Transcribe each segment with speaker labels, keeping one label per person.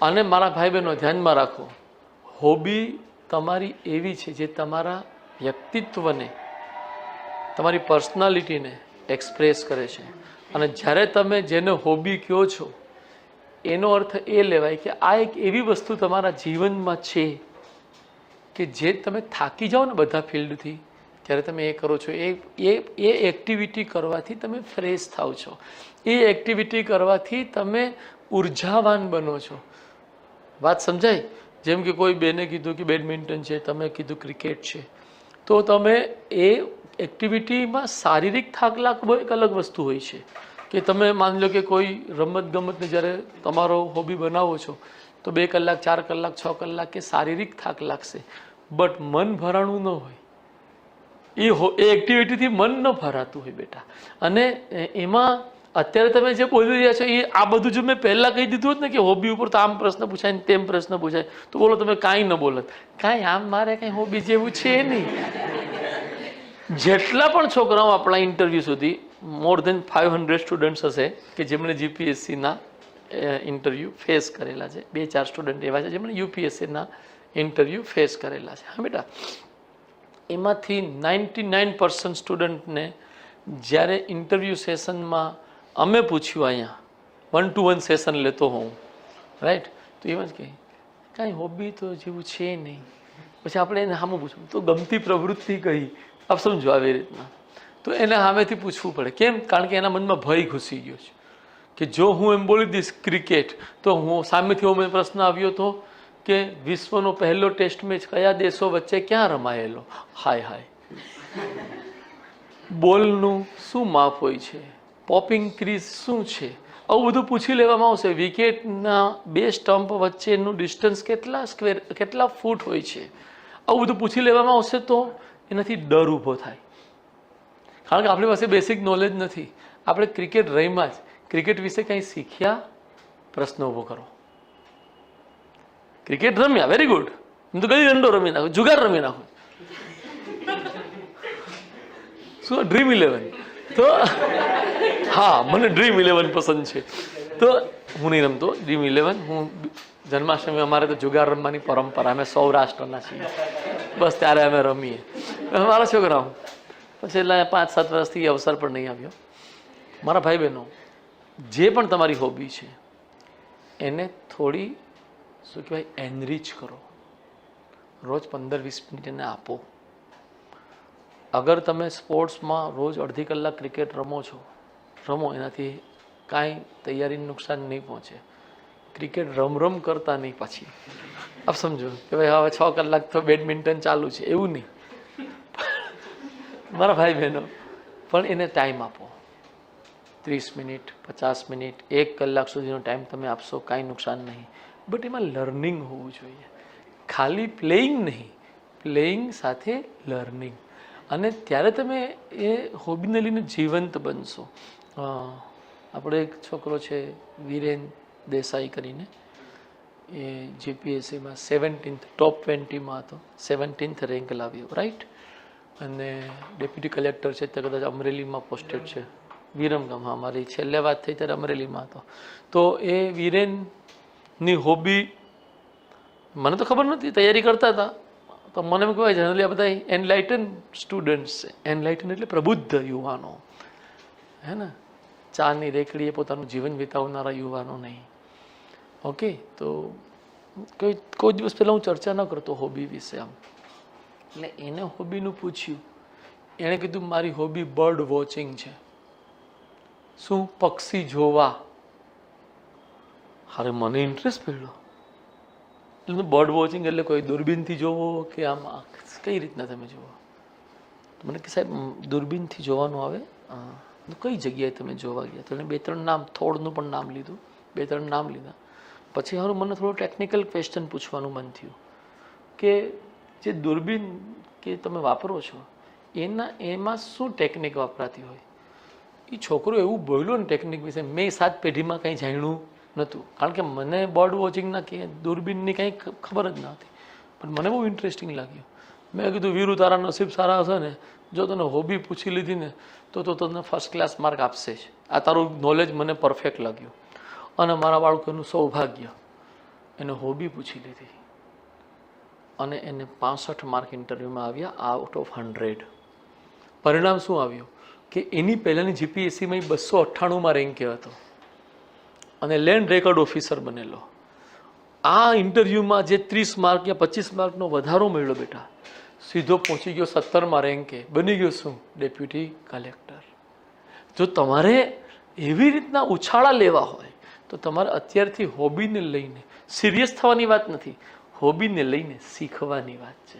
Speaker 1: અને મારા ભાઈ બહેનો ધ્યાનમાં રાખો, હોબી તમારી એવી છે જે તમારા વ્યક્તિત્વને, તમારી પર્સનાલિટીને એક્સપ્રેસ કરે છે. અને જ્યારે તમે જેને હોબી કહો છો એનો અર્થ એ લેવાય કે આ એક એવી વસ્તુ તમારા જીવનમાં છે કે જે તમે થાકી જાઓ ને બધા ફિલ્ડથી, ત્યારે તમે એ કરો છો. એ એક્ટિવિટી કરવાથી તમે ફ્રેશ થાવ છો. એ એક્ટિવિટી કરવાથી તમે ઉર્જાવાન બનો છો. વાત સમજાય? જેમ કે કોઈ બેને કીધું કે બેડમિન્ટન છે, તમે કીધું ક્રિકેટ છે, તો તમે એ એક્ટિવિટીમાં શારીરિક થાક લાગવો એક અલગ વસ્તુ હોય છે. કે તમે માની લો કે કોઈ રમત ગમતને જ્યારે તમારો હોબી બનાવો છો તો 2 કલાક 4 કલાક 6 કલાક કે શારીરિક થાક લાગશે, બટ મન ભરાણું ન હોય. એ એક્ટિવિટીથી મન ન ભરાતું હોય બેટા. અને એમાં અત્યારે તમે જે બોલી રહ્યા છો એ આ બધું જો મેં પહેલાં કહી દીધું હોત ને કે હોબી ઉપર તો આમ પ્રશ્ન પૂછાય ને તેમ પ્રશ્ન પૂછાય તો બોલો તમે કાંઈ ન બોલત. કાંઈ આમ મારે કાંઈ હોબી જેવું છે નહીં. જેટલા પણ છોકરાઓ આપણા ઇન્ટરવ્યૂ સુધી મોર દેન 500 સ્ટુડન્ટ્સ હશે કે જેમણે જીપીએસસીના ઇન્ટરવ્યૂ ફેસ કરેલા છે. 2-4 સ્ટુડન્ટ એવા છે જેમણે યુપીએસસીના ઇન્ટરવ્યૂ ફેસ કરેલા છે. હા બેટા, એમાંથી 99% સ્ટુડન્ટને જ્યારે ઇન્ટરવ્યૂ સેશનમાં અમે પૂછ્યું, અહીંયા 1-to-1 સેશન લેતો હોઉં, રાઈટ, તો એમ જ કહે કાંઈ હોબી તો જેવું છે નહીં. પછી આપણે એને સામું પૂછવું તો ગમતી પ્રવૃત્તિ કહી, આપ સમજો આવી રીતના, તો એને સામેથી પૂછવું પડે. કેમ? કારણ કે એના મનમાં ભય ઘૂસી ગયો છે કે જો હું એમ બોલી દઈશ ક્રિકેટ તો હું સામેથી મને પ્રશ્ન આવ્યો હતો કે વિશ્વનો પહેલો ટેસ્ટ મેચ કયા દેશો વચ્ચે ક્યાં રમાયેલો. હાય હાય, બોલનું શું માપ હોય છે, પોપિંગ ક્રીઝ શું છે, આવું બધું પૂછી લેવામાં આવશે. વિકેટના 2 સ્ટમ્પ વચ્ચેનું ડિસ્ટન્સ કેટલા ફૂટ હોય છે, આવું બધું પૂછી લેવામાં આવશે. તો એનાથી ડર ઊભો થાય, કારણ કે આપણી પાસે બેસિક નોલેજ નથી. આપણે ક્રિકેટ રમ્યા જ, ક્રિકેટ વિશે કંઈ શીખ્યા? પ્રશ્ન ઊભો કરો. ક્રિકેટ રમ્યા, વેરી ગુડ, હું તો ગલી દંડો રમી નાખું, જુગાર રમી નાખું, શું ડ્રીમ 11? તો હા, મને ડ્રીમ 11 પસંદ છે, તો હું નહીં રમતો ડ્રીમ 11. હું જન્માષ્ટમી, અમારે તો જુગાર રમવાની પરંપરા, અમે સૌરાષ્ટ્રના છીએ, બસ ત્યારે અમે રમીએ. મારા છોકરાઓ પછી એટલે 5-7 વર્ષથી અવસર પણ નહીં આવ્યો. મારા ભાઈ બહેનો, જે પણ તમારી હોબી છે એને થોડી શું કહેવાય એનરીચ કરો. રોજ 15-20 મિનિટ એને આપો. અગર તમે સ્પોર્ટ્સમાં રોજ અડધી કલાક ક્રિકેટ રમો છો, રમો, એનાથી કાંઈ તૈયારીને નુકસાન નહીં પહોંચે. ક્રિકેટ રમ કરતા નહીં પછી આપ સમજો કે ભાઈ હવે 6 કલાક તો બેડમિન્ટન ચાલુ છે, એવું નહીં. મારા ભાઈ બહેનો, પણ એને ટાઈમ આપો. 30 મિનિટ, 50 મિનિટ, 1 કલાક સુધીનો ટાઈમ તમે આપશો, કાંઈ નુકસાન નહીં. બટ એમાં લર્નિંગ હોવું જોઈએ, ખાલી પ્લેઇંગ નહીં, પ્લેઇંગ સાથે લર્નિંગ. અને ત્યારે તમે એ હોબીને લઈને જીવંત બનશો. આપણો એક છોકરો છે વિરેન દેસાઈ કરીને, એ જીપીએસસીમાં 17th ટોપ 20માં હતો, 17th રેન્ક લાવ્યો, રાઈટ. અને ડેપ્યુટી કલેક્ટર છે, તે કદાચ અમરેલીમાં પોસ્ટેડ છે, વિરમગામ. હા, મારી છેલ્લે વાત થઈ ત્યારે અમરેલીમાં હતો. તો એ વિરેનની હોબી મને તો ખબર નહોતી, તૈયારી કરતા હતા તો મને એમ કહેવાય જનરલી આ બધા એનલાઇટન સ્ટુડન્ટ્સ છે. એનલાઇટન એટલે પ્રબુદ્ધ યુવાનો, હે ને, ચાની રેકડીએ પોતાનું જીવન વિતાવનારા યુવાનો નહીં. ઓકે, તો કોઈ દિવસ પહેલાં હું ચર્ચા ન કરતો હોબી વિશે આમ. એટલે એને હોબીનું પૂછ્યું, એણે કીધું મારી હોબી બર્ડ વોચિંગ છે. શું? પક્ષી જોવા. અરે મને ઇન્ટરેસ્ટ પડ્યો. એટલે બર્ડ વોચિંગ એટલે કોઈ દૂરબીનથી જોવો કે આમ કઈ રીતના તમે જોવો? મને કે સાહેબ દૂરબીનથી જોવાનું આવે. કઈ જગ્યાએ તમે જોવા ગયા? તો એને 2-3 નામ, થોડનું પણ નામ લીધું, 2-3 નામ લીધા. પછી હવે મને થોડું ટેકનિકલ ક્વેશ્ચન પૂછવાનું મન થયું કે જે દૂરબીન કે તમે વાપરો છો એમાં શું ટેકનિક વાપરાતી હોય? એ છોકરો એવું બોલ્યો ને ટેકનિક વિશે, મેં 7 પેઢીમાં કંઈ જાણ્યું નહોતું. કારણ કે મને બર્ડ વોચિંગના કે દૂરબીનની કંઈ ખબર જ ન હતી, પણ મને બહુ ઇન્ટરેસ્ટિંગ લાગ્યું. મેં કીધું વીરુ, તારા નસીબ સારા હશે ને, જો તને હોબી પૂછી લીધી ને તો તને ફર્સ્ટ ક્લાસ માર્ક આપશે જ. આ તારું નોલેજ મને પરફેક્ટ લાગ્યું. અને મારા બાળકોનું સૌભાગ્ય એને હોબી પૂછી લીધી અને એને 65 માર્ક ઇન્ટરવ્યૂમાં આવ્યા આઉટ ઓફ 100. પરિણામ શું આવ્યું કે એની પહેલાંની જીપીએસસીમાં 298માં રેન્કે હતો અને લેન્ડ રેકોર્ડ ઓફિસર બનેલો. આ ઇન્ટરવ્યૂમાં જે 30 માર્ક યા 25 માર્કનો વધારો મળ્યો બેટા, સીધો પહોંચી ગયો 17માં રેન્કે, બની ગયો શું? Deputy collector. જો તમારે એવી રીતના ઉછાળા લેવા હોય તો તમારે અત્યારથી હોબીને લઈને સિરિયસ થવાની વાત નથી, હોબીને લઈને શીખવાની વાત છે.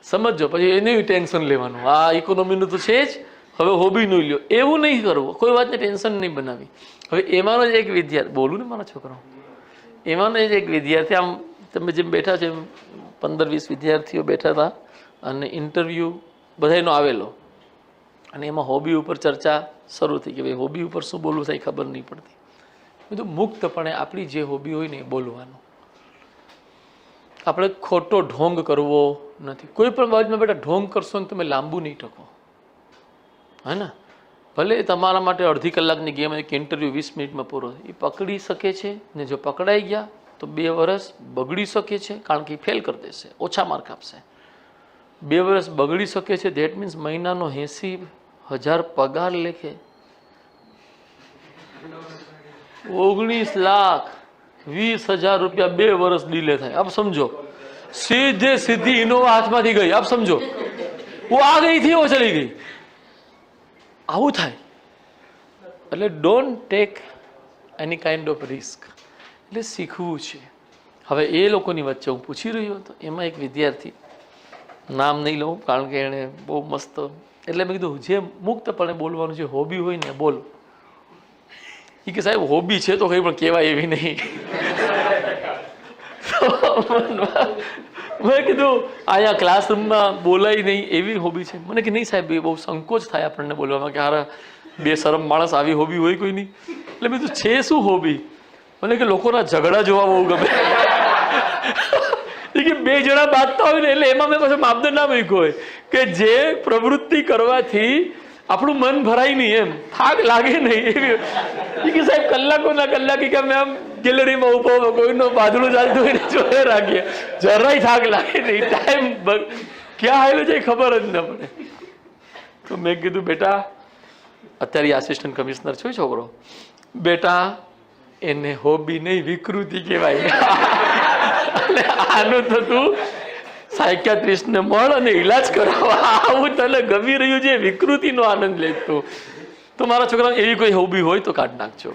Speaker 1: સમજો, પછી એને ટેન્શન લેવાનું, આ ઇકોનોમીનું તો છે જ, હવે હોબીનું લ્યો, એવું નહીં કરવું. કોઈ વાતને ટેન્શન નહીં બનાવી. હવે એમાંનો જ એક વિદ્યાર્થી, બોલું ને મારા છોકરાઓ, એમાંનો જ એક વિદ્યાર્થી, આમ તમે જેમ બેઠા છે 15-20 વિદ્યાર્થીઓ બેઠા હતા અને ઇન્ટરવ્યૂ બધાનો આવેલો અને એમાં હોબી ઉપર ચર્ચા શરૂ થઈ કે ભાઈ હોબી ઉપર શું બોલવું થાય ખબર નહીં પડતી. બધું મુક્તપણે આપણી જે હોબી હોય ને એ બોલવાનું. આપણે ખોટો ઢોંગ કરવો નથી. કોઈ પણ બાબતમાં બેટા ઢોંગ કરશો ને તમે લાંબુ નહીં ટકો, હે ને? ભલે તમારા માટે અડધી કલાકની ગેમ કે ઇન્ટરવ્યૂ 20 મિનિટમાં પૂરો, એ પકડી શકે છે ને જો પકડાઈ ગયા તો 2 વર્ષ બગડી શકે છે, કારણ કે ફેલ કરી દેશે, ઓછા માર્ક આપશે. 2 વર્ષ બગડી શકે છે, ધેટ મીન્સ મહિનાનો 80,000 પગાર લેખે 19,20,000 રૂપિયા 2 વર્ષ ડીલે થાય. આપ સમજો, સીધી ઇનોવા હાથમાંથી ગઈ, આપ સમજો, वो आ गई थी वो चली गई, આવું થાય. એટલે don't take any kind of risk. એટલે શીખવું છે. હવે એ લોકોની વચ્ચે હું પૂછી રહ્યો હતો, એમાં એક વિદ્યાર્થી, નામ નહીં લઉં કારણ કે એણે બહુ મસ્ત, એટલે મેં કીધું જે મુક્તપણે બોલવાનું છે, હોબી હોય ને બોલ. એ કે સાહેબ હોબી છે તો કંઈ પણ કહેવાય એવી નહીં. મેં કીધું અહીંયા ક્લાસરૂમમાં બોલાય નહીં એવી હોબી છે? મને કે નહીં સાહેબ, એ બહુ સંકોચ થાય આપણને બોલવામાં કે હારા બેશરમ માણસ આવી હોબી હોય કોઈ નહીં. એટલે મેં કીધું છે શું હોબી? મને કે લોકોના ઝઘડા જોવા બહુ ગમે. કે 2 જણા બાંધતા હોય ને, એટલે એમાં મેં પછી માપદંડ ના મૂક્યો હોય કે જે પ્રવૃત્તિ કરવાથી આપણું મન ભરાય નહીં, એમ થાક લાગે નહીં એવી. કે સાહેબ કલાકોના કલાક કે અમે આમ ગેલેરીમાં ઉભો કોઈનો બાદડું ચાલતું હોય ને જોડે રાખીએ, જરાય થાક લાગે નહીં, ટાઈમ ક્યાં આવેલો છે ખબર જ ન પડે. તો મેં કીધું બેટા, અત્યારે આસિસ્ટન્ટ કમિશનર છો છોકરો, બેટા એને હોબી નહીં વિકૃતિ કહેવાય. અને આનું તો તું સાયકિયાટ્રિસ્ટને મળ અને ઇલાજ કરાવવા, આવું તને ગમી રહ્યું છે, વિકૃતિનો આનંદ લેતો. તો મારા છોકરા એવી કોઈ હોબી હોય તો કાઢી નાખજો.